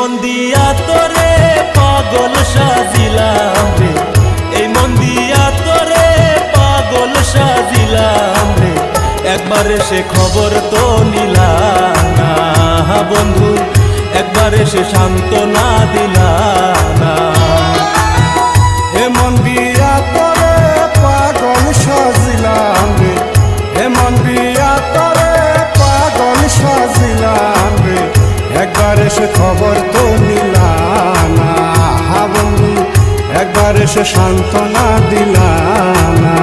মন দিয়া তোরে পাগল সাজিলাম রে, এই মন দিয়া তোরে পাগল সাজিলাম রে, একবার এসে খবর তো নিলাম না বন্ধু, একবার এসে সান্ত্বনা দিলাম না। এ মন দিয়া তোরে পাগল সাজিলাম রে, এ মন দিয়া তোরে পাগল সাজিলাম রে, একবার এসে খবর তো নিলাম না বন্ধু, একবার এসে সান্ত্বনা দিলাম না।